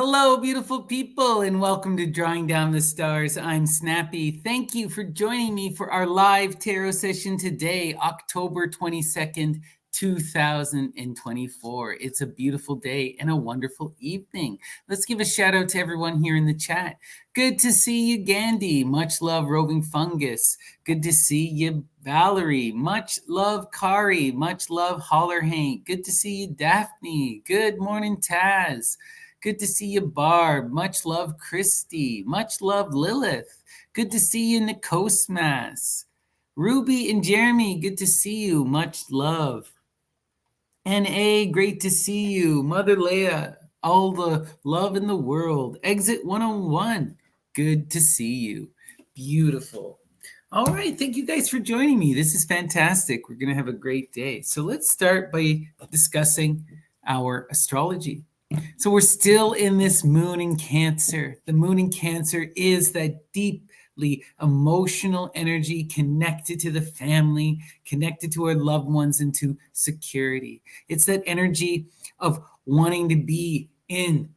Hello, beautiful people, and welcome to Drawing Down the Stars. I'm Snappy. Thank you for joining me for our live tarot session today, October 22nd, 2024. It's a beautiful day and a wonderful evening. Let's give a shout out to everyone here in the chat. Good to see you, Gandhi. Much love, Roving Fungus. Good to see you, Valerie. Much love, Kari. Much love, Holler Hank. Good to see you, Daphne. Good morning, Taz. Good to see you, Barb. Much love, Christy. Much love, Lilith. Good to see you, Nikosmas. Ruby and Jeremy, good to see you. Much love. N.A., great to see you. Mother Leia, all the love in the world. Exit 101, good to see you. Beautiful. All right, thank you guys for joining me. This is fantastic. We're going to have a great day. So let's start by discussing our astrology. So we're still in this moon in Cancer. The moon in Cancer is that deeply emotional energy connected to the family, connected to our loved ones, and to security. It's that energy of wanting to be in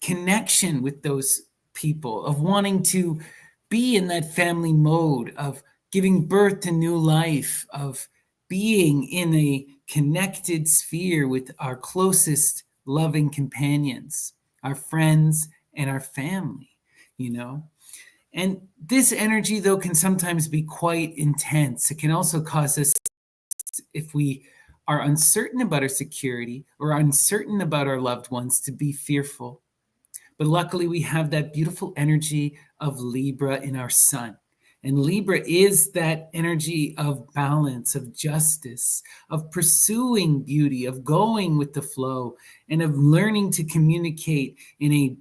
connection with those people, of wanting to be in that family mode, of giving birth to new life, of being in a connected sphere with our closest loving companions, our friends, and our family, And this energy, though, can sometimes be quite intense. It can also cause us, if we are uncertain about our security or uncertain about our loved ones, to be fearful. But luckily, we have that beautiful energy of Libra in our sun. And Libra is that energy of balance, of justice, of pursuing beauty, of going with the flow, and of learning to communicate in a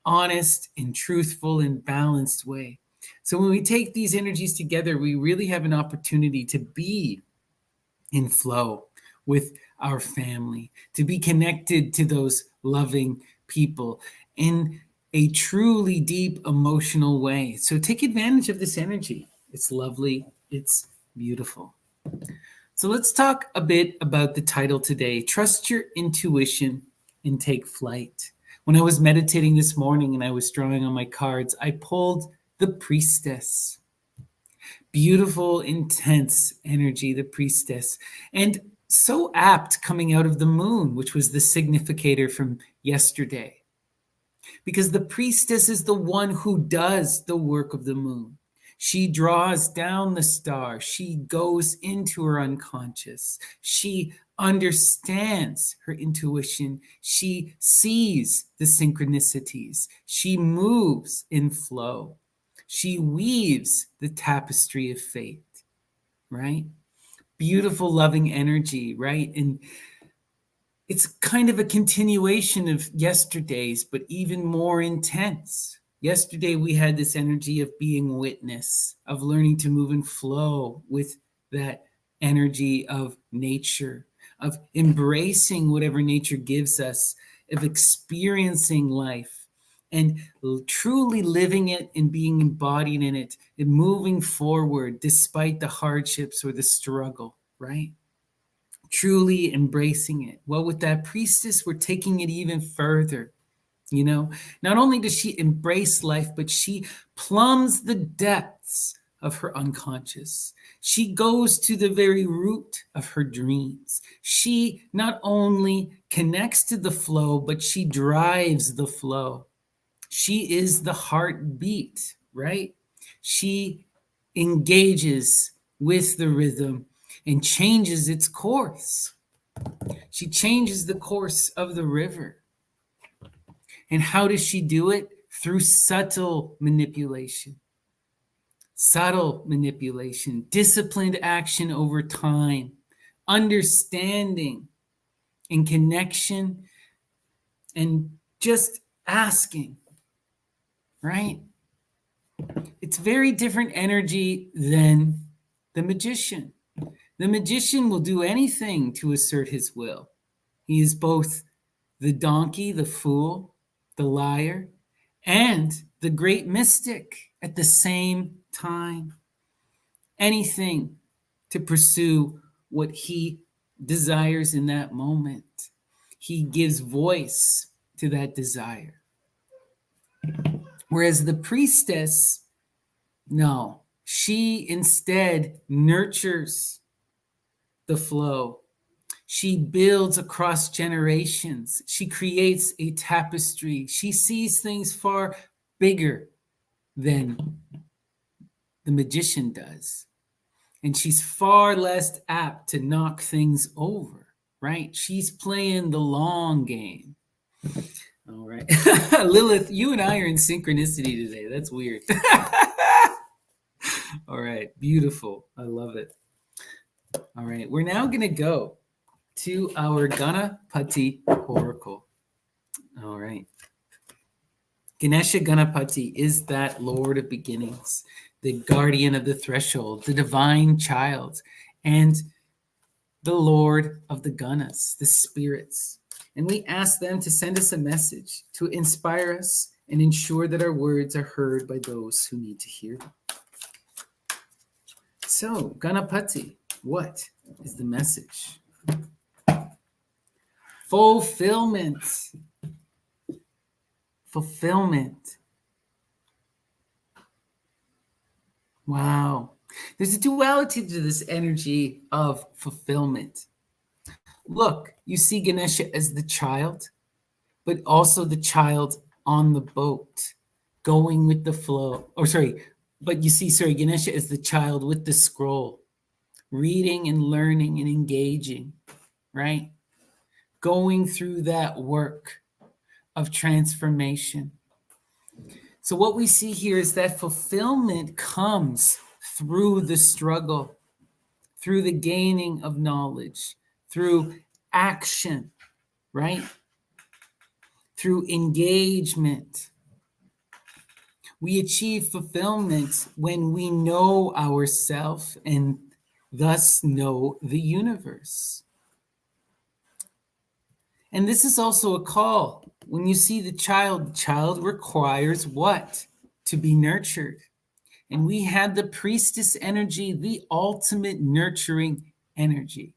honest and truthful and balanced way. So when we take these energies together, we really have an opportunity to be in flow with our family, to be connected to those loving people in a truly deep emotional way. So take advantage of this energy. It's lovely. It's beautiful. So let's talk a bit about the title today. Trust your intuition and take flight. When I was meditating this morning and I was drawing on my cards, I pulled the Priestess. Beautiful, intense energy, the Priestess. And so apt coming out of the moon, which was the significator from yesterday. Because the Priestess is the one who does the work of the moon. She draws down the star. She goes into her unconscious. She understands her intuition. She sees the synchronicities. She moves in flow. She weaves the tapestry of fate, right? Beautiful, loving energy, right? And it's kind of a continuation of yesterday's, but even more intense. Yesterday, we had this energy of being witness, of learning to move and flow with that energy of nature, of embracing whatever nature gives us, of experiencing life and truly living it and being embodied in it and moving forward despite the hardships or the struggle, right? Truly embracing it. Well, with that Priestess, we're taking it even further. Not only does she embrace life, but she plumbs the depths of her unconscious. She goes to the very root of her dreams. She not only connects to the flow, but she drives the flow. She is the heartbeat, right? She engages with the rhythm and changes its course. She changes the course of the river. And how does she do it? Through subtle manipulation. Subtle manipulation, disciplined action over time, understanding and connection, and just asking, right? It's very different energy than the magician. The magician will do anything to assert his will. He is both the donkey, the fool, the liar, and the great mystic at the same time. Anything to pursue what he desires in that moment. He gives voice to to that desire. Whereas the priestess, no, she instead nurtures the flow. She builds across generations. She creates a tapestry. She sees things far bigger than the magician does. And she's far less apt to knock things over, right? She's playing the long game. All right. Lilith, you and I are in synchronicity today. That's weird. All right. Beautiful. I love it. All right. We're now going to go to our Ganapati Oracle. All right. Ganesha Ganapati is that Lord of beginnings, the guardian of the threshold, the divine child, and the Lord of the Ganas, the spirits. And we ask them to send us a message to inspire us and ensure that our words are heard by those who need to hear them. So, Ganapati, what is the message? Fulfillment. Fulfillment. Wow. There's a duality to this energy of fulfillment. Look, you see Ganesha as the child, but also the child on the boat, going with the flow. But you see, Ganesha as the child with the scroll, reading and learning and engaging, right? Going through that work of transformation. So what we see here is that fulfillment comes through the struggle, through the gaining of knowledge, through action, right? Through engagement. We achieve fulfillment when we know ourselves and thus know the universe. And this is also a call. When you see the child requires what? To be nurtured. And we have the priestess energy, the ultimate nurturing energy,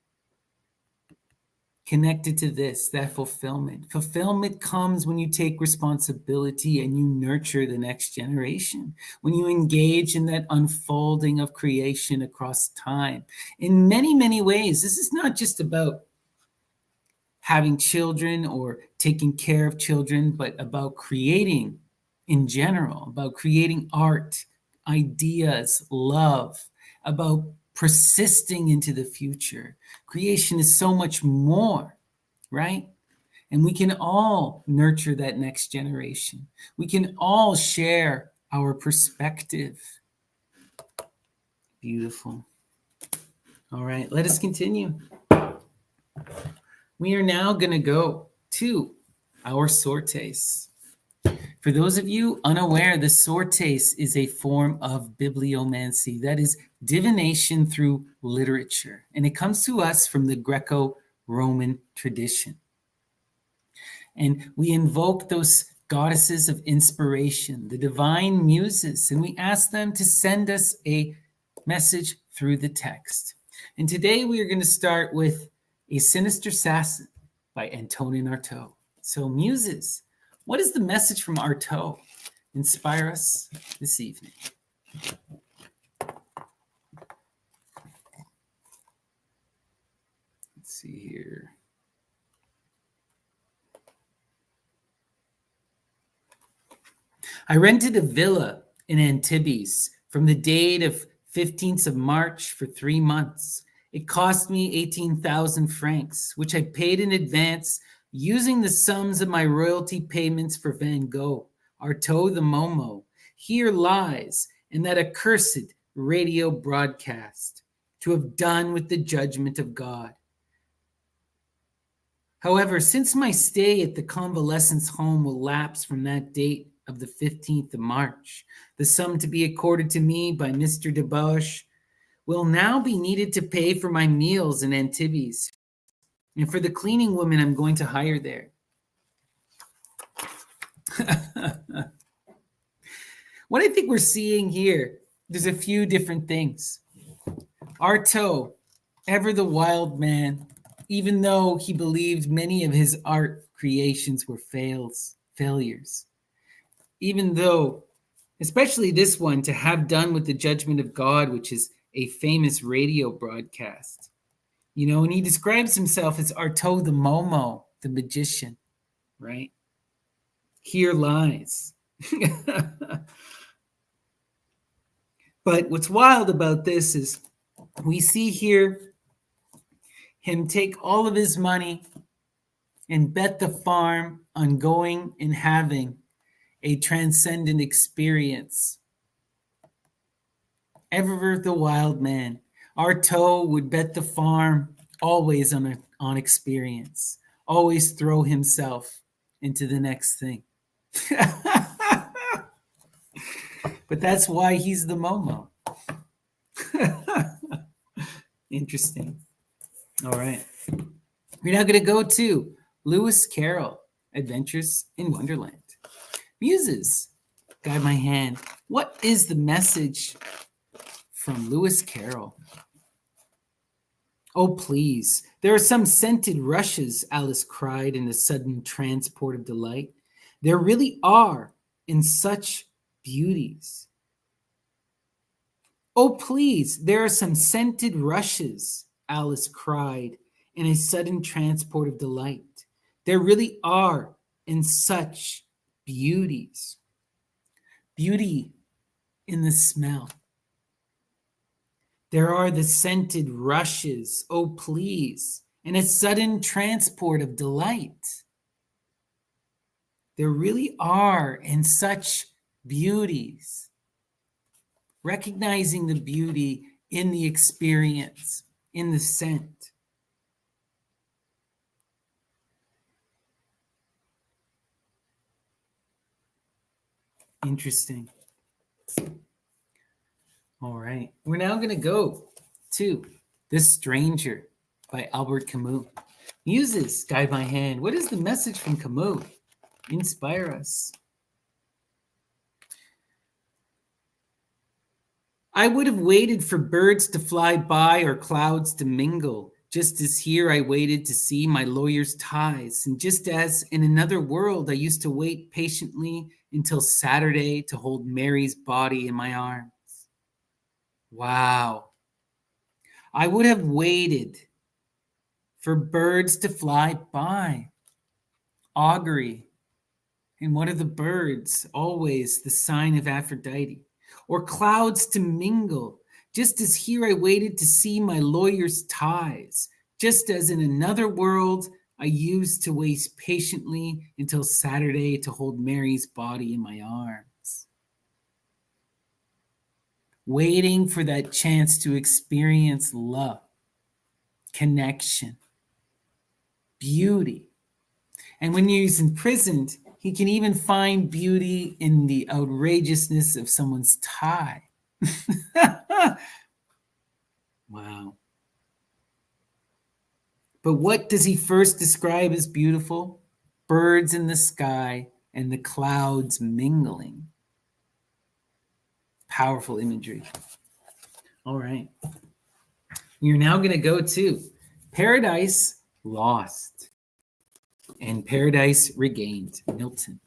connected to this, that fulfillment. Fulfillment comes when you take responsibility and you nurture the next generation, when you engage in that unfolding of creation across time. In many, many ways, this is not just about having children or taking care of children, but about creating in general, about creating art, ideas, love, about persisting into the future. Creation is so much more, right? And we can all nurture that next generation. We can all share our perspective. Beautiful. All right, let us continue. We are now going to go to our sortes. For those of you unaware, the sortes is a form of bibliomancy, that is divination through literature, and it comes to us from the Greco-Roman tradition. And we invoke those goddesses of inspiration, the divine muses, and we ask them to send us a message through the text. And today we are going to start with A Sinister Assassin by Antonin Artaud. So muses, what is the message from Artaud? Inspire us this evening. Let's see here. I rented a villa in Antibes from the date of 15th of March for 3 months. It cost me 18,000 francs, which I paid in advance using the sums of my royalty payments for Van Gogh, Artaud the Momo, Here Lies, and that accursed radio broadcast, to have done with the judgment of God. However, since my stay at the convalescence home will lapse from that date of the 15th of March, the sum to be accorded to me by Mr. de Bosch will now be needed to pay for my meals in Antibes and for the cleaning woman I'm going to hire there. What I think we're seeing here, there's a few different things. Artaud, ever the wild man, even though he believed many of his art creations were failures. Even though, especially this one, to have done with the judgment of God, which is a famous radio broadcast. And he describes himself as Arto the Momo, the magician, right? Here lies. But what's wild about this is we see here him take all of his money and bet the farm on going and having a transcendent experience. Ever the wild man. Arto would bet the farm always on experience, always throw himself into the next thing. But that's why he's the Momo. Interesting. All right. We're now going to go to Lewis Carroll, Adventures in Wonderland. Muses, guide my hand. What is the message from Lewis Carroll? Oh, please. There are some scented rushes, Alice cried in a sudden transport of delight. There really are, in such beauties. Oh, please, there are some scented rushes, Alice cried in a sudden transport of delight. There really are, in such beauties. Beauty in the smell. There are the scented rushes, oh, please, in a sudden transport of delight. There really are, in such beauties. Recognizing the beauty in the experience, in the scent. Interesting. All right. We're now going to go to The Stranger by Albert Camus. Muses, guide my hand. What is the message from Camus? Inspire us. I would have waited for birds to fly by or clouds to mingle, just as here I waited to see my lawyer's ties, and just as in another world I used to wait patiently until Saturday to hold Mary's body in my arms. Wow. I would have waited for birds to fly by. Augury. And what are the birds? Always the sign of Aphrodite. Or clouds to mingle, just as here I waited to see my lawyer's ties, just as in another world I used to wait patiently until Saturday to hold Mary's body in my arms. Waiting for that chance to experience love, connection, beauty. And when he's imprisoned, he can even find beauty in the outrageousness of someone's tie. Wow. But what does he first describe as beautiful? Birds in the sky and the clouds mingling. Powerful imagery. All right. You're now going to go to Paradise Lost and Paradise Regained, Milton.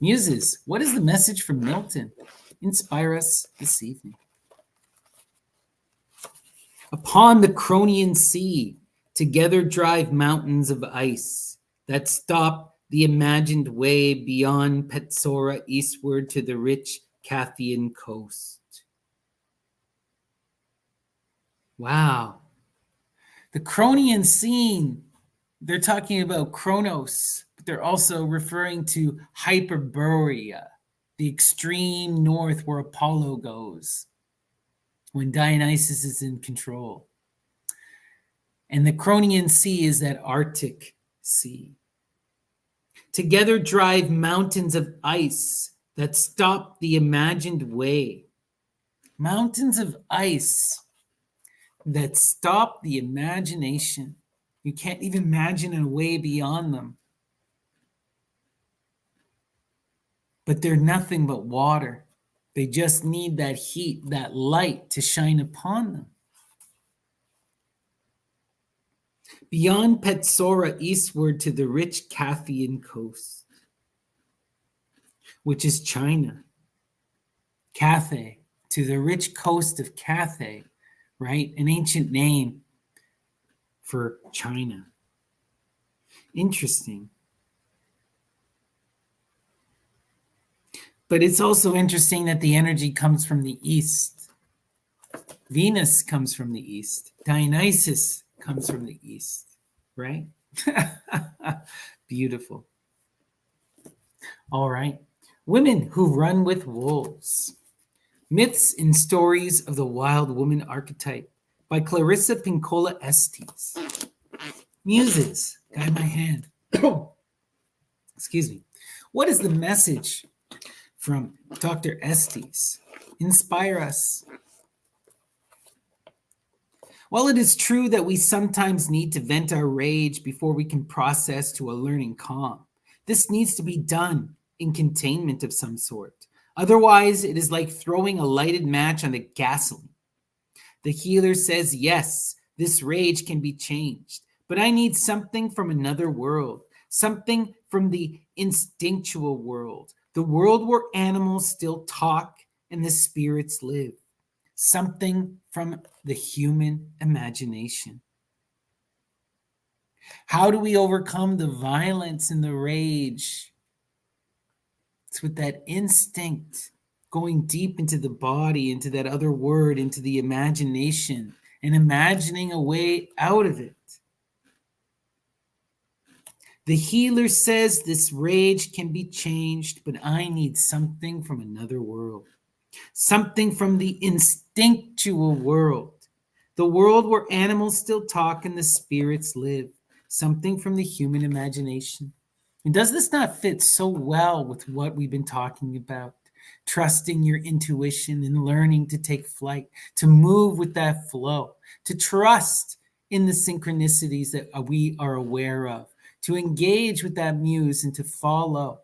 Muses, what is the message from Milton? Inspire us this evening. Upon the Cronian Sea, together drive mountains of ice that stop the imagined way beyond Petsora eastward to the rich Cathian coast. Wow. The Cronian scene, they're talking about Kronos, but they're also referring to Hyperborea, the extreme north where Apollo goes when Dionysus is in control. And the Cronian Sea is that Arctic Sea. Together drive mountains of ice that stop the imagined way. Mountains of ice that stop the imagination. You can't even imagine a way beyond them. But they're nothing but water. They just need that heat, that light to shine upon them. Beyond Petsora, eastward to the rich Cathayan coast, which is China. Cathay, to the rich coast of Cathay, right? An ancient name for China. Interesting. But it's also interesting that the energy comes from the east. Venus comes from the east. Dionysus comes from the east, right? Beautiful. All right. Women who run with wolves. Myths and Stories of the Wild Woman Archetype by Clarissa Pinkola Estes. Muses, guide my hand. Excuse me. What is the message from Dr. Estes? Inspire us. While it is true that we sometimes need to vent our rage before we can process to a learning calm, this needs to be done in containment of some sort. Otherwise, it is like throwing a lighted match on the gasoline. The healer says, yes, this rage can be changed, but I need something from another world, something from the instinctual world, the world where animals still talk and the spirits live, something from the human imagination. How do we overcome the violence and the rage? It's with that instinct going deep into the body, into that other word, into the imagination, and imagining a way out of it. The healer says this rage can be changed, but I need something from another world, something from the instinctual world, the world where animals still talk and the spirits live, something from the human imagination. And does this not fit so well with what we've been talking about? Trusting your intuition and learning to take flight, to move with that flow, to trust in the synchronicities that we are aware of, to engage with that muse and to follow,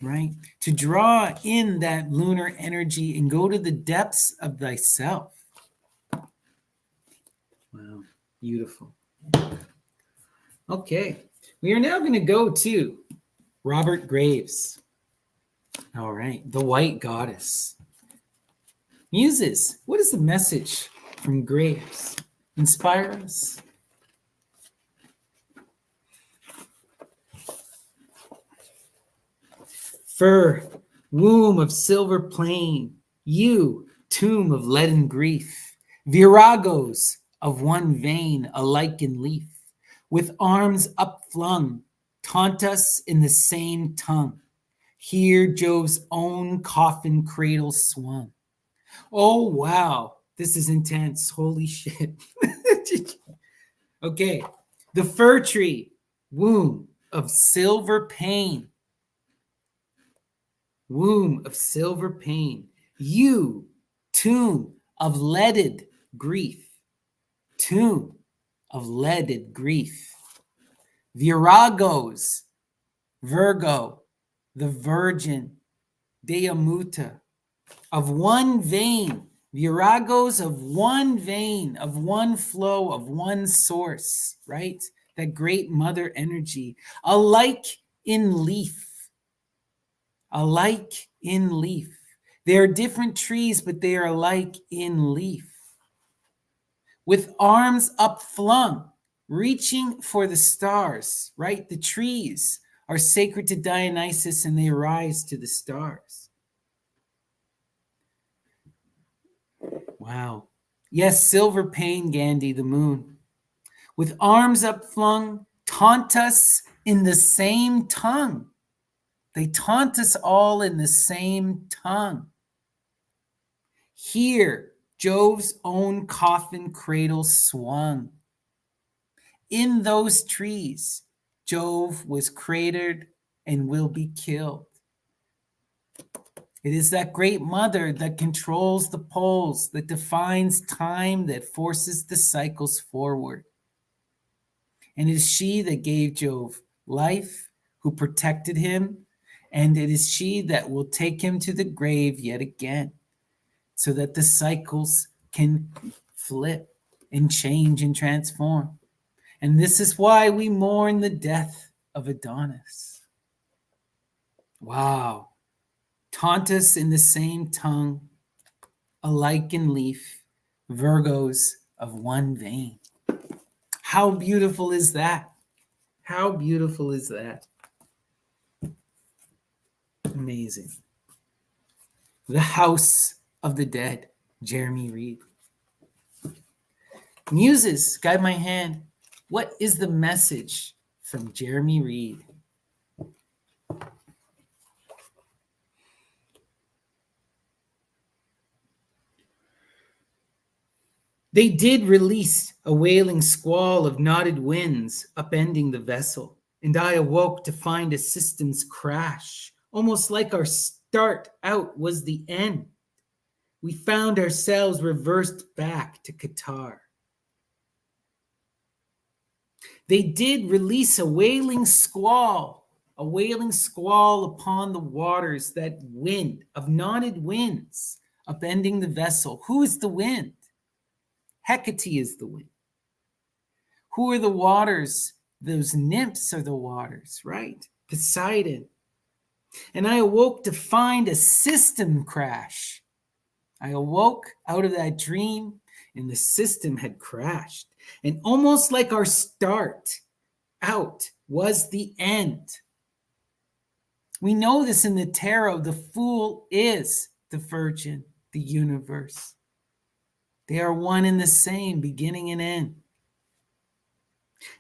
right? To draw in that lunar energy and go to the depths of thyself. Wow, beautiful. Okay, we are now going to go to Robert Graves. All right, the White Goddess. Muses, what is the message from Graves? Inspire us. Fur, womb of silver plain, you, tomb of leaden grief, viragos of one vein, alike in leaf, with arms upflung, taunt us in the same tongue. Here Jove's own coffin cradle swung. Oh, wow. This is intense. Holy shit. Okay. The fir tree, womb of silver pain. Womb of silver pain. You, tomb of leaded grief. Tomb of leaded grief. Viragos, Virgo, the virgin, Deamuta, of one vein, viragos of one vein, of one flow, of one source, right? That great mother energy, alike in leaf, alike in leaf. They are different trees, but they are alike in leaf. With arms upflung, reaching for the stars, right? The trees are sacred to Dionysus and they rise to the stars. Wow. Yes, silver pane, Gandhi, the moon. With arms upflung, taunt us in the same tongue. They taunt us all in the same tongue. Here, Jove's own coffin cradle swung. In those trees, Jove was cratered and will be killed. It is that great mother that controls the poles, that defines time, that forces the cycles forward. And it is she that gave Jove life, who protected him, and it is she that will take him to the grave yet again, so that the cycles can flip. and change and transform. And this is why we mourn the death of Adonis. Wow. Taunt us in the same tongue, alike in leaf, Virgos of one vein. How beautiful is that? How beautiful is that? Amazing. The House of the Dead, Jeremy Reed. Muses, guide my hand. What is the message from Jeremy Reed? They did release a wailing squall of knotted winds upending the vessel, and I awoke to find a systems crash, almost like our start out was the end. We found ourselves reversed back to Qatar. They did release a wailing squall upon the waters, that wind of knotted winds upending the vessel. Who is the wind? Hecate is the wind. Who are the waters? Those nymphs are the waters, right? Poseidon. And I awoke to find a system crash. I awoke out of that dream and the system had crashed. And almost like our start out was the end. We know this in the tarot. The fool is the virgin, the universe. They are one and the same, beginning and end.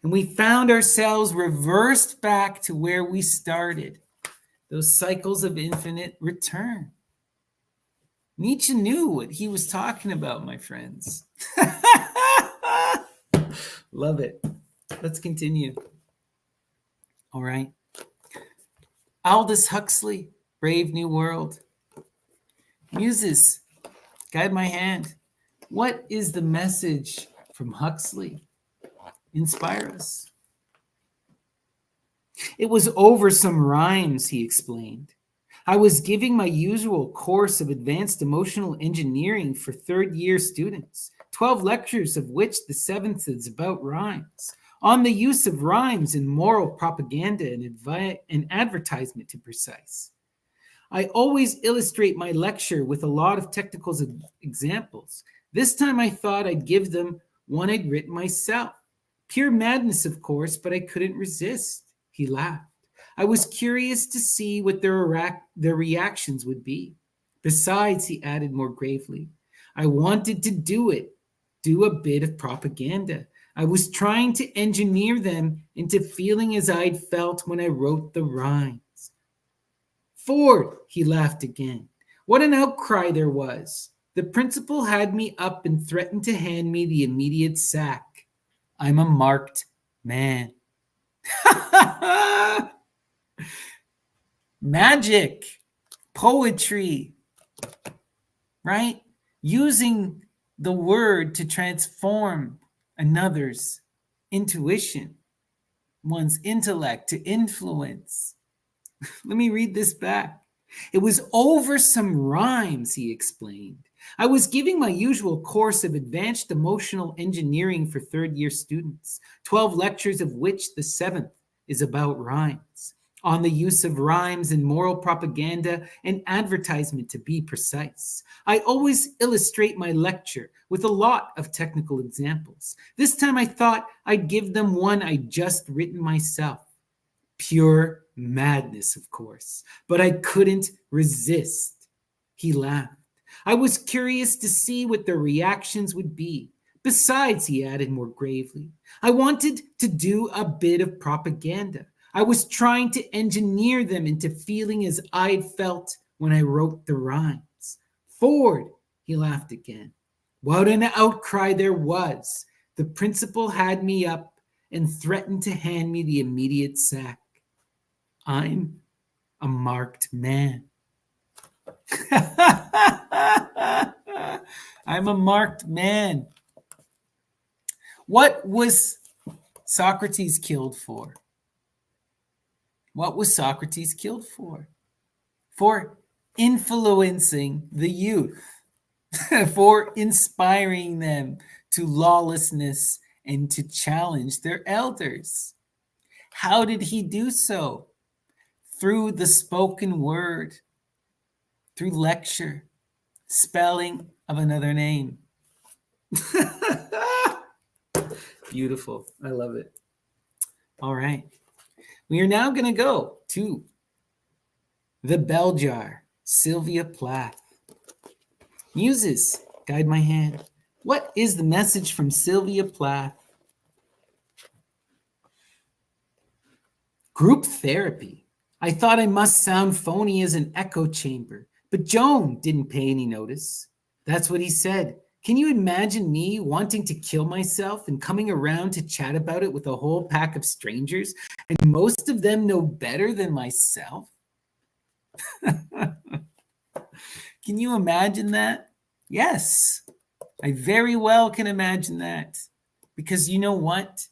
And we found ourselves reversed back to where we started. Those cycles of infinite return. Nietzsche knew what he was talking about, my friends. Love it. Let's continue. All right. Aldous Huxley, Brave New World. Muses, guide my hand. What is the message from Huxley? Inspire us. It was over some rhymes, he explained. I was giving my usual course of advanced emotional engineering for third-year students, 12 lectures of which the 7th is about rhymes, on the use of rhymes in moral propaganda and advertisement, to be precise. I always illustrate my lecture with a lot of technical examples. This time I thought I'd give them one I'd written myself. Pure madness, of course, but I couldn't resist. He laughed. I was curious to see what their reactions would be. Besides, he added more gravely, I wanted to do a bit of propaganda. I was trying to engineer them into feeling as I'd felt when I wrote the rhymes. Ford, he laughed again. What an outcry there was. The principal had me up and threatened to hand me the immediate sack. I'm a marked man. Magic, poetry, right? Using the word to transform another's intuition, one's intellect to influence. Let me read this back. It was over some rhymes, he explained. I was giving my usual course of advanced emotional engineering for third-year students, 12 lectures of which the 7th is about rhymes, on the use of rhymes in moral propaganda and advertisement, to be precise. I always illustrate my lecture with a lot of technical examples. This time I thought I'd give them one I'd just written myself. Pure madness, of course, but I couldn't resist. He laughed. I was curious to see what their reactions would be. Besides, he added more gravely, I wanted to do a bit of propaganda. I was trying to engineer them into feeling as I'd felt when I wrote the rhymes. Ford, he laughed again. What an outcry there was. The principal had me up and threatened to hand me the immediate sack. I'm a marked man. I'm a marked man. What was Socrates killed for? What was Socrates killed for? For influencing the youth. for inspiring them to lawlessness and to challenge their elders. How did he do so? Through the spoken word, through lecture, spelling of another name. Beautiful. I love it. All right. We are now going to go to the bell jar, Sylvia Plath. Muses, guide my hand. What is the message from Sylvia Plath? Group therapy. I thought I must sound phony as an echo chamber, but Joan didn't pay any notice. That's what he said. Can you imagine me wanting to kill myself and coming around to chat about it with a whole pack of strangers, and most of them know better than myself? Can you imagine that? Yes, I very well can imagine that. Because you know what?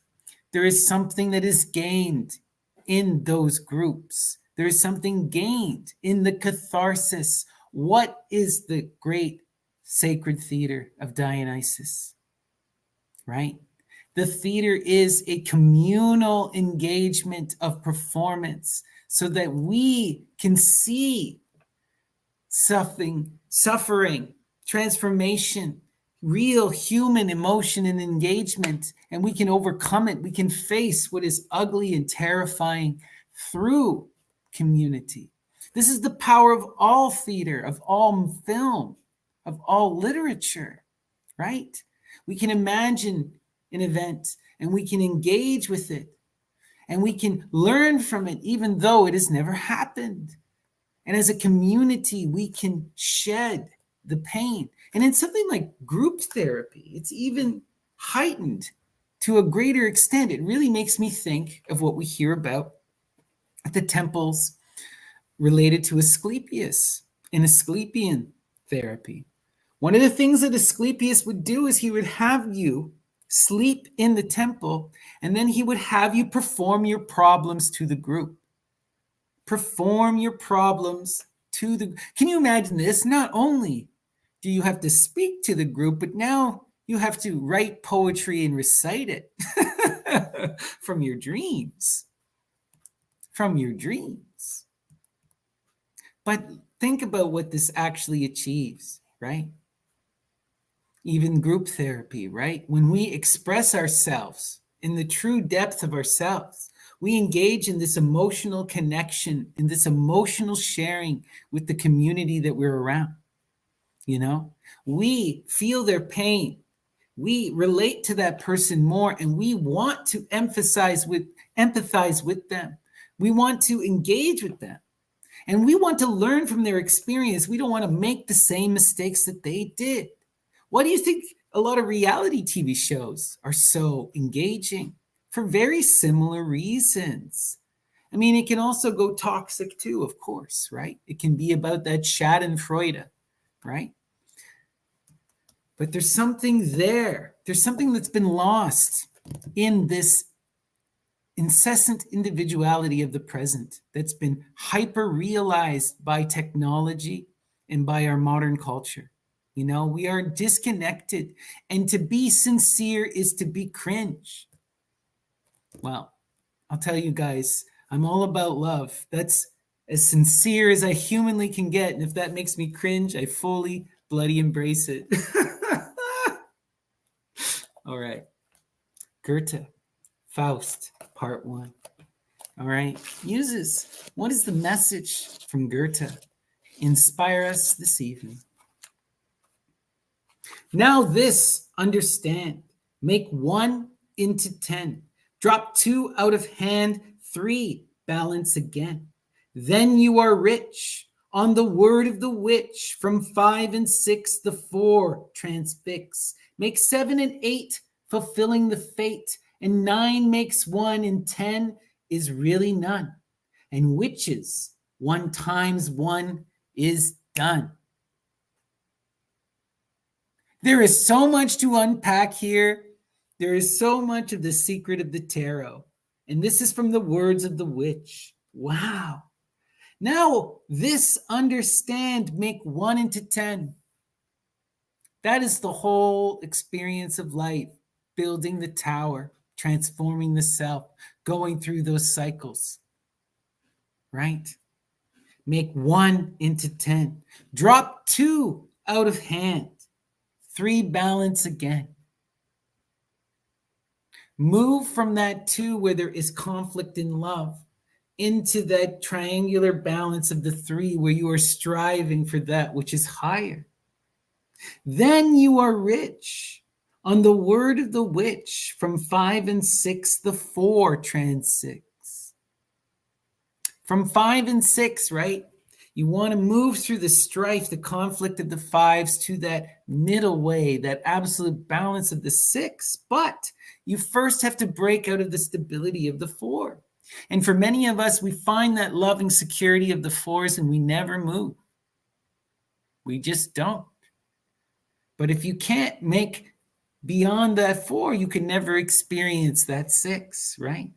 There is something that is gained in those groups. There is something gained in the catharsis. What is the great sacred theater of Dionysus? Right? The theater is a communal engagement of performance so that we can see suffering, transformation, real human emotion and engagement, and we can overcome it. We can face what is ugly and terrifying through community. This is the power of all theater, of all film, of all literature, right? We can imagine an event and we can engage with it and we can learn from it even though it has never happened. And as a community, we can shed the pain. And in something like group therapy, it's even heightened to a greater extent. It really makes me think of what we hear about at the temples related to Asclepius in Asclepian therapy. One of the things that Asclepius would do is he would have you sleep in the temple, and then he would have you perform your problems to the group. Perform your problems to the... Can you imagine this? Not only do you have to speak to the group, but now you have to write poetry and recite it from your dreams. From your dreams. But think about what this actually achieves, right? Even group therapy, right? When we express ourselves in the true depth of ourselves, we engage in this emotional connection, in this emotional sharing with the community that we're around. You know, we feel their pain. We relate to that person more, and we want to empathize with them. We want to engage with them. And we want to learn from their experience. We don't want to make the same mistakes that they did. Why do you think a lot of reality TV shows are so engaging? For very similar reasons. I mean, it can also go toxic too, of course, right? It can be about that schadenfreude, right? But there's something there. There's something that's been lost in this incessant individuality of the present that's been hyper-realized by technology and by our modern culture. You know, we are disconnected, and to be sincere is to be cringe. Well, I'll tell you guys, I'm all about love. That's as sincere as I humanly can get. And if that makes me cringe, I fully bloody embrace it. All right. Goethe, Faust, part 1. All right. Muses, what is the message from Goethe? Inspire us this evening. Now this, understand, make 1 into 10. Drop 2 out of hand, 3, balance again. Then you are rich. On the word of the witch, from 5 and 6, the 4 transfix. Make 7 and 8, fulfilling the fate. And 9 makes 1, and 10 is really none. And witches, 1 times 1 is done. There is so much to unpack here. There is so much of the secret of the tarot. And this is from the words of the witch. Wow. Now, this understand, make 1 into 10. That is the whole experience of life, building the tower, transforming the self, going through those cycles, right? Make 1 into 10. Drop 2 out of hand. 3 balance again. Move from that 2 where there is conflict in love into that triangular balance of the 3 where you are striving for that which is higher. Then you are rich. On the word of the witch, from 5 and 6, the 4 transits. From 5 and 6, right? You want to move through the strife, the conflict of the 5s to that middle way, that absolute balance of the 6. But you first have to break out of the stability of the 4. And for many of us, we find that loving security of the 4s and we never move. We just don't. But if you can't make beyond that 4, you can never experience that 6, right?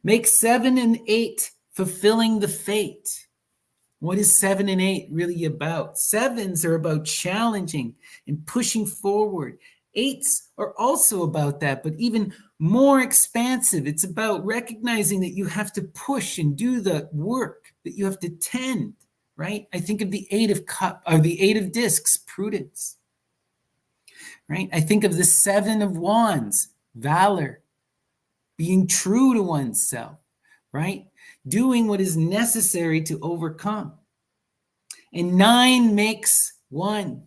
Make 7 and 8 fulfilling the fate. What is 7 and 8 really about? 7s are about challenging and pushing forward. 8s are also about that, but even more expansive. It's about recognizing that you have to push and do the work, that you have to tend, right? I think of the 8 of cup or the 8 of discs, prudence, right? I think of the 7 of wands, valor, being true to oneself, right? Doing what is necessary to overcome. And 9 makes 1.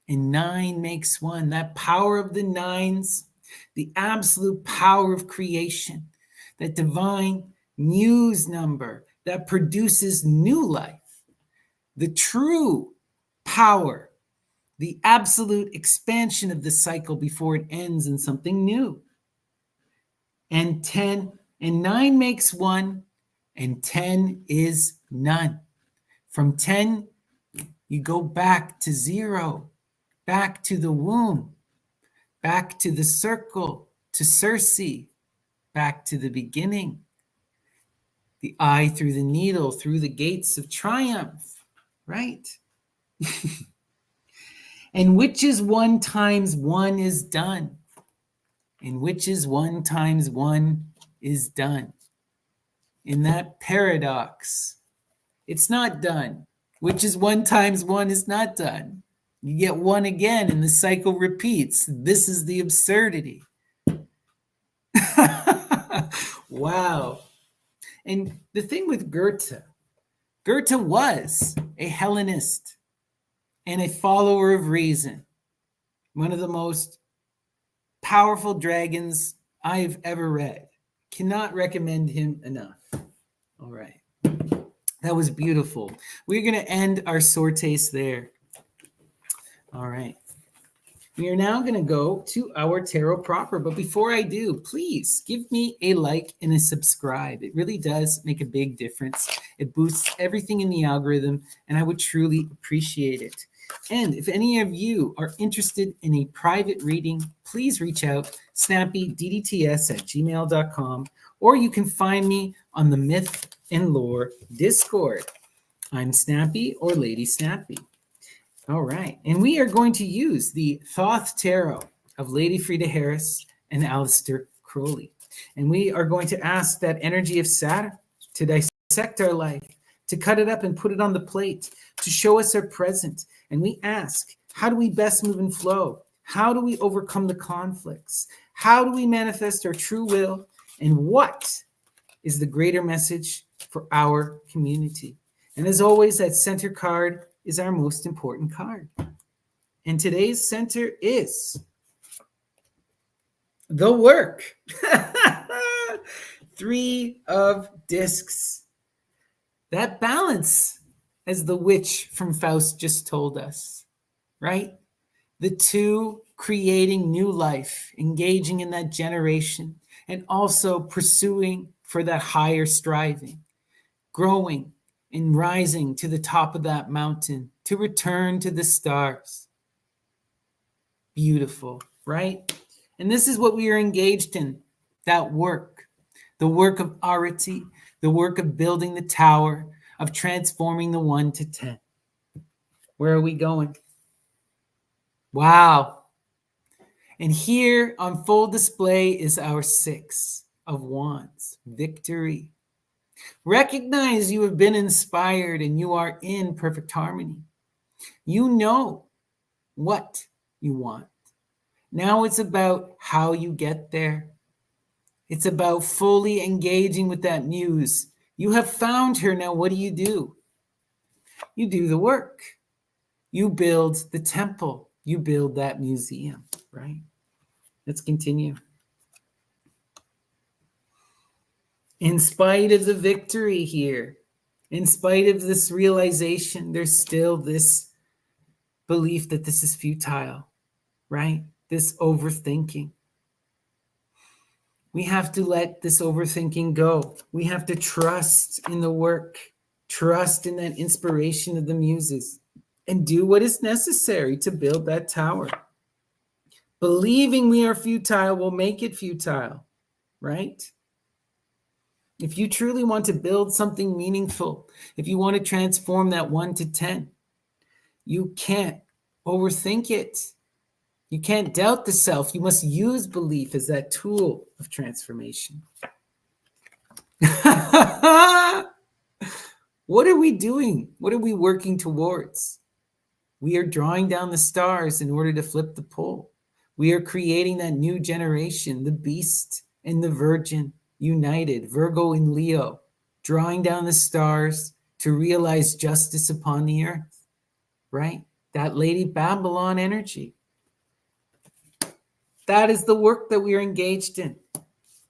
And 9 makes 1. That power of the 9s, the absolute power of creation, that divine muse number that produces new life, the true power, the absolute expansion of the cycle before it ends in something new. And 10 and 9 makes 1, and 10 is none. From 10, you go back to 0, back to the womb, back to the circle, to Circe, back to the beginning. The eye through the needle, through the gates of triumph, right? And which is 1 times 1 is done. And which is 1 times 1 is done. In that paradox, it's not done. Which is 1 times 1 is not done. You get 1 again and the cycle repeats. This is the absurdity. Wow. And the thing with Goethe was a Hellenist and a follower of reason. One of the most powerful dragons I've ever read. Cannot recommend him enough. All right. That was beautiful. We're going to end our sorties there. All right. We are now going to go to our tarot proper. But before I do, please give me a like and a subscribe. It really does make a big difference. It boosts everything in the algorithm, and I would truly appreciate it. And if any of you are interested in a private reading, please reach out, snappyddts@gmail.com, or you can find me on the Myth and Lore Discord. I'm Snappy or Lady Snappy. All right. And we are going to use the Thoth Tarot of Lady Frida Harris and Aleister Crowley. And we are going to ask that energy of Saturn to dissect our life, to cut it up and put it on the plate, to show us our present. And we ask, how do we best move and flow? How do we overcome the conflicts? How do we manifest our true will? And what is the greater message for our community? And as always, that center card is our most important card. And today's center is the work. 3 of discs. That balance, as the witch from Faust just told us, right? The 2 creating new life, engaging in that generation, and also pursuing for that higher striving, growing and rising to the top of that mountain, to return to the stars. Beautiful, right? And this is what we are engaged in, that work, the work of arati, the work of building the tower, of transforming the 1 to 10. Where are we going? Wow. And here on full display is our 6 of Wands, victory. Recognize you have been inspired and you are in perfect harmony. You know what you want. Now it's about how you get there. It's about fully engaging with that muse. You have found her. Now, what do? You do the work. You build the temple. You build that museum, right? Let's continue. In spite of the victory here, in spite of this realization, there's still this belief that this is futile, right? This overthinking. We have to let this overthinking go. We have to trust in the work, trust in that inspiration of the muses, and do what is necessary to build that tower. Believing we are futile will make it futile, right? If you truly want to build something meaningful, if you want to transform that 1 to 10, you can't overthink it. You can't doubt the self. You must use belief as that tool of transformation. What are we doing? What are we working towards? We are drawing down the stars in order to flip the pole. We are creating that new generation, the beast and the virgin united, Virgo and Leo, drawing down the stars to realize justice upon the earth, right? That Lady Babylon energy. That is the work that we are engaged in.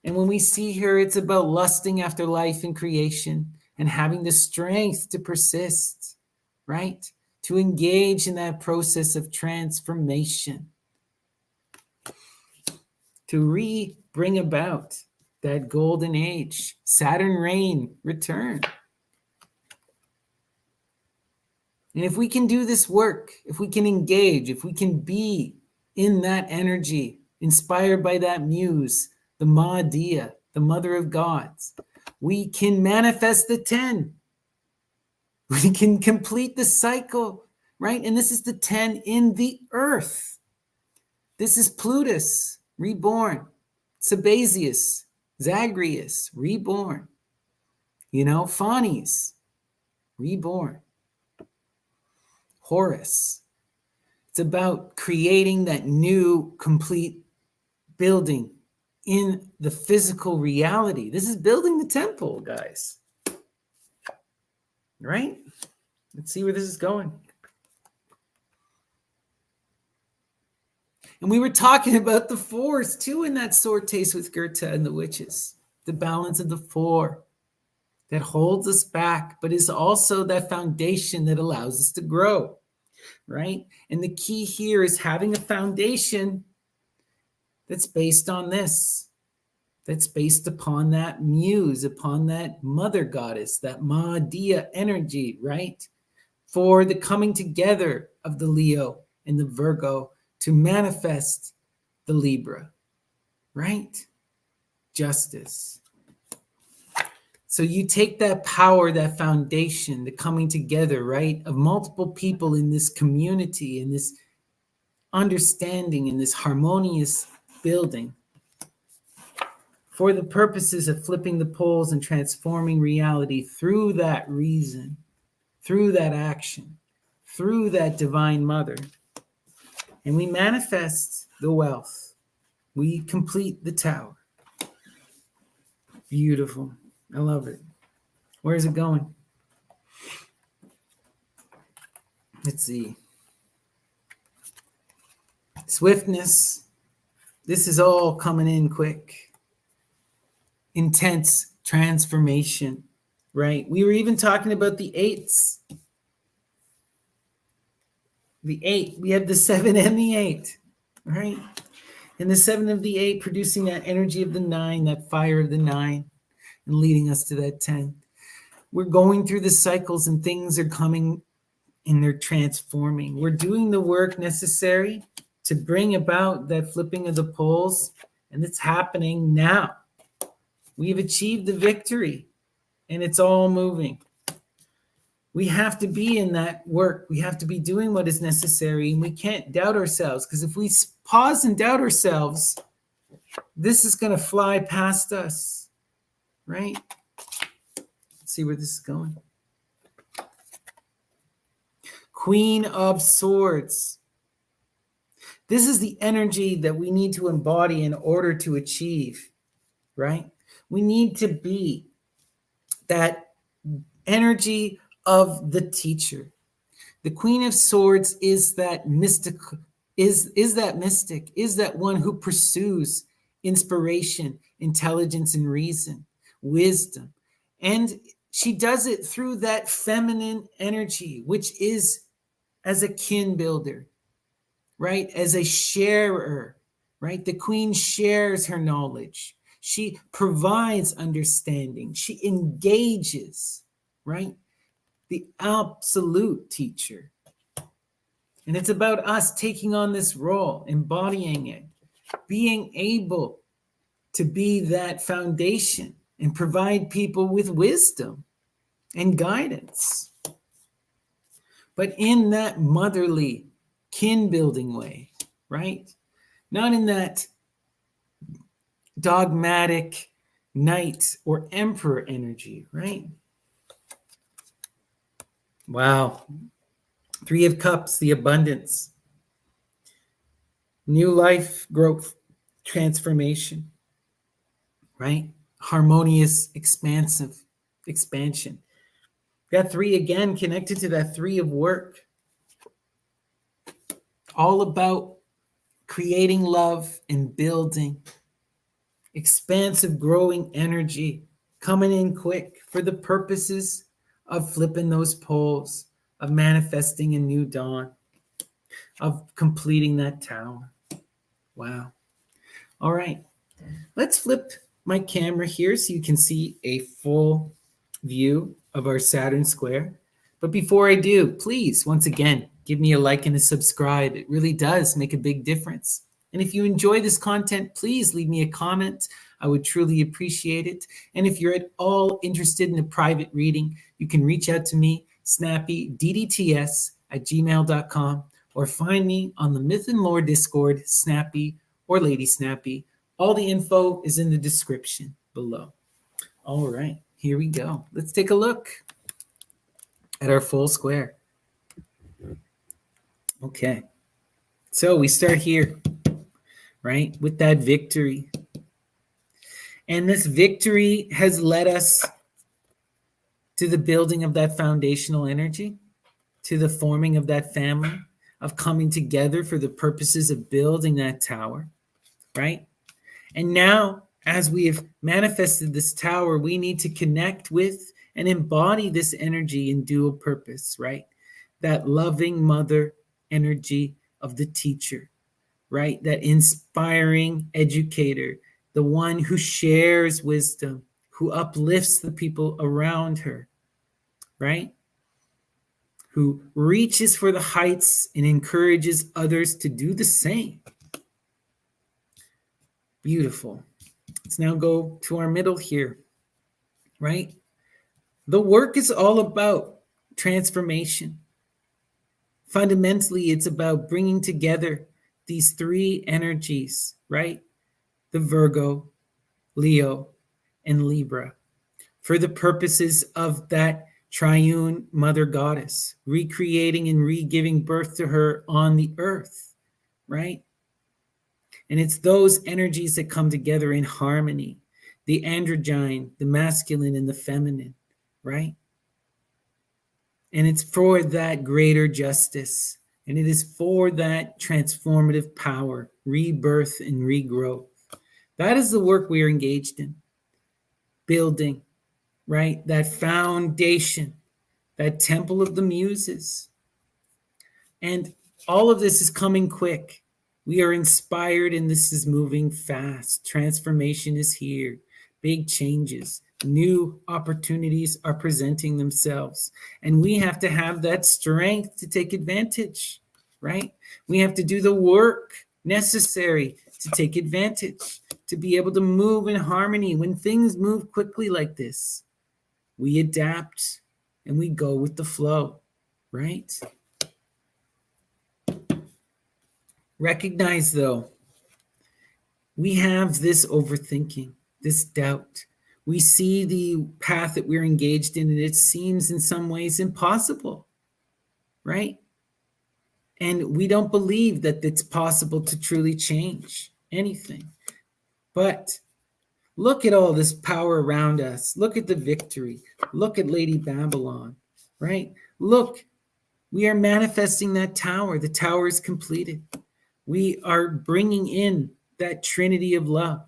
And when we see her, it's about lusting after life and creation and having the strength to persist, right? To engage in that process of transformation, to bring about that golden age, Saturn reign return. And if we can do this work, if we can engage, if we can be in that energy, inspired by that muse, the Ma'adia, the mother of gods, we can manifest the 10. We can complete the cycle, right? And this is the 10 in the earth. This is Plutus, reborn. Sabazius, Zagreus, reborn. Phanes, reborn. Horus. It's about creating that new, complete building in the physical reality. This is building the temple, guys. Right? Let's see where this is going. And we were talking about the 4s too in that sortes with Goethe and the witches. The balance of the 4 that holds us back, but is also that foundation that allows us to grow, right? And the key here is having a foundation that's based on this, that's based upon that muse, upon that mother goddess, that Ma'adia energy, right? For the coming together of the Leo and the Virgo to manifest the Libra, right? Justice. So you take that power, that foundation, the coming together, right, of multiple people in this community, in this understanding, in this harmonious building, for the purposes of flipping the poles and transforming reality through that reason, through that action, through that divine mother. And we manifest the wealth. We complete the tower. Beautiful. I love it. Where's it going? Let's see. Swiftness. This is all coming in quick. Intense transformation, right? We were even talking about the 8s. The 8. We have the 7 and the 8, right? And the 7 of the 8 producing that energy of the 9, that fire of the 9, and leading us to that 10. We're going through the cycles and things are coming and they're transforming. We're doing the work necessary to bring about that flipping of the poles, and it's happening now. We've achieved the victory, and it's all moving. We have to be in that work. We have to be doing what is necessary, and we can't doubt ourselves, because if we pause and doubt ourselves, this is going to fly past us, right? Let's see where this is going. Queen of Swords. This is the energy that we need to embody in order to achieve, right? We need to be that energy of the teacher. The Queen of Swords is that mystic, is that one who pursues inspiration, intelligence, and reason, wisdom. And she does it through that feminine energy, which is as a kin builder, right? As a sharer, right? The queen shares her knowledge. She provides understanding. She engages, right? The absolute teacher. And it's about us taking on this role, embodying it, being able to be that foundation and provide people with wisdom and guidance. But in that motherly, kin building way, right? Not in that dogmatic knight or emperor energy, right? Wow. Three of Cups, the abundance. New life, growth, transformation, right? Harmonious, expansive expansion. That three again connected to that three of work. All about creating love and building. Expansive, growing energy coming in quick for the purposes of flipping those poles, of manifesting a new dawn, of completing that tower. Wow. All right. Let's flip my camera here so you can see a full view of our Saturn square. But before I do, please, once again, give me a like and a subscribe. It really does make a big difference. And if you enjoy this content, please leave me a comment. I would truly appreciate it. And if you're at all interested in a private reading, you can reach out to me, snappydts@gmail.com, or find me on the Myth and Lore Discord, Snappy or Lady Snappy. All the info is in the description below. All right, here we go. Let's take a look at our full square. Okay, so we start here, right, with that victory. And this victory has led us to the building of that foundational energy, to the forming of that family, of coming together for the purposes of building that tower, right? And now, as we have manifested this tower, we need to connect with and embody this energy in dual purpose, right? That loving mother energy of the teacher, right? That inspiring educator, the one who shares wisdom, who uplifts the people around her, right? Who reaches for the heights and encourages others to do the same. Beautiful. Let's now go to our middle here, right? The work is all about transformation. Fundamentally, it's about bringing together these three energies, right? The Virgo, Leo, and Libra, for the purposes of that triune mother goddess, recreating and re-giving birth to her on the earth, right? And it's those energies that come together in harmony, the androgyne, the masculine, and the feminine, right? And it's for that greater justice, and it is for that transformative power, rebirth and regrowth. That is the work we are engaged in, building, right? That foundation, that temple of the muses. And all of this is coming quick. We are inspired, and this is moving fast. Transformation is here. Big changes. New opportunities are presenting themselves. And we have to have that strength to take advantage, right? We have to do the work necessary to take advantage, to be able to move in harmony. When things move quickly like this, we adapt and we go with the flow, right? Recognize, though, we have this overthinking, this doubt. We see the path that we're engaged in, and it seems in some ways impossible, right? And we don't believe that it's possible to truly change anything. But look at all this power around us. Look at the victory. Look at Lady Babylon, right? Look, we are manifesting that tower. The tower is completed. We are bringing in that trinity of love,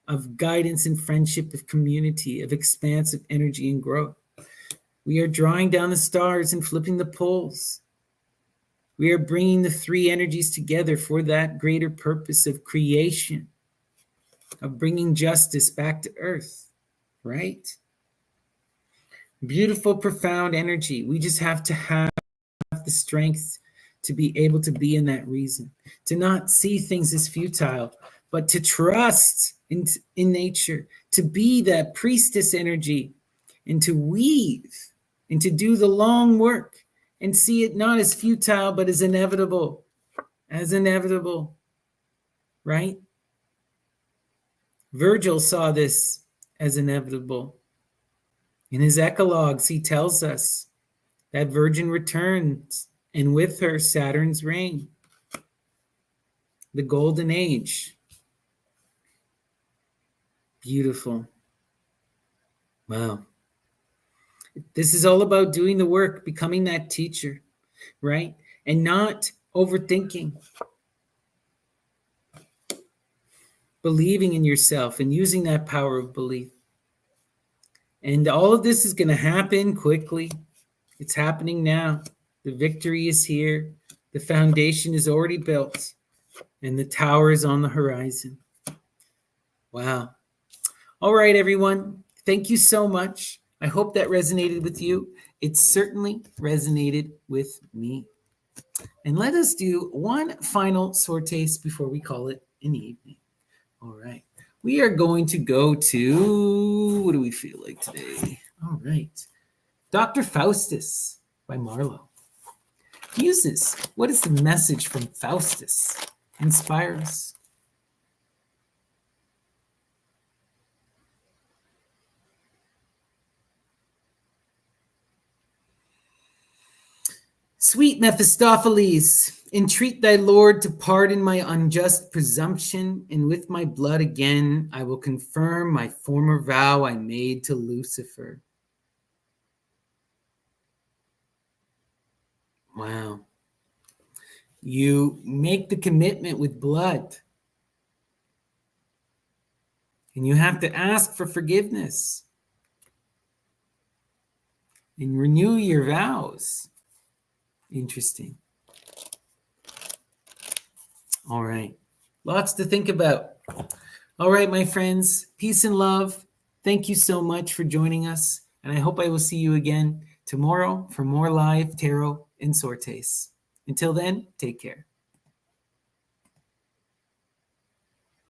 of guidance and friendship, of community, of expansive energy and growth. We are drawing down the stars and flipping the poles. We are bringing the three energies together for that greater purpose of creation, of bringing justice back to earth, right? Beautiful, profound energy. We just have to have the strength to be able to be in that reason, to not see things as futile, but to trust in nature, to be that priestess energy, and to weave and to do the long work and see it not as futile, but as inevitable, right? Virgil saw this as inevitable. In his eclogues, he tells us that Virgin returns, and with her Saturn's reign, the golden age. Beautiful. Wow. This is all about doing the work, becoming that teacher, right? And not overthinking. Believing in yourself and using that power of belief. And all of this is going to happen quickly. It's happening now. The victory is here. The foundation is already built. And the tower is on the horizon. Wow. All right, everyone. Thank you so much. I hope that resonated with you. It certainly resonated with me. And let us do one final sortaste before we call it an evening. All right. We are going to go to, what do we feel like today? All right. Dr. Faustus by Marlowe. Muses, what is the message from Faustus? Inspire us. Sweet Mephistopheles, entreat thy Lord to pardon my unjust presumption, and with my blood again I will confirm my former vow I made to Lucifer. Wow. You make the commitment with blood, and you have to ask for forgiveness and renew your vows. Interesting. All right. Lots to think about. All right, my friends. Peace and love. Thank you so much for joining us. And I hope I will see you again tomorrow for more live tarot and sortes. Until then, take care.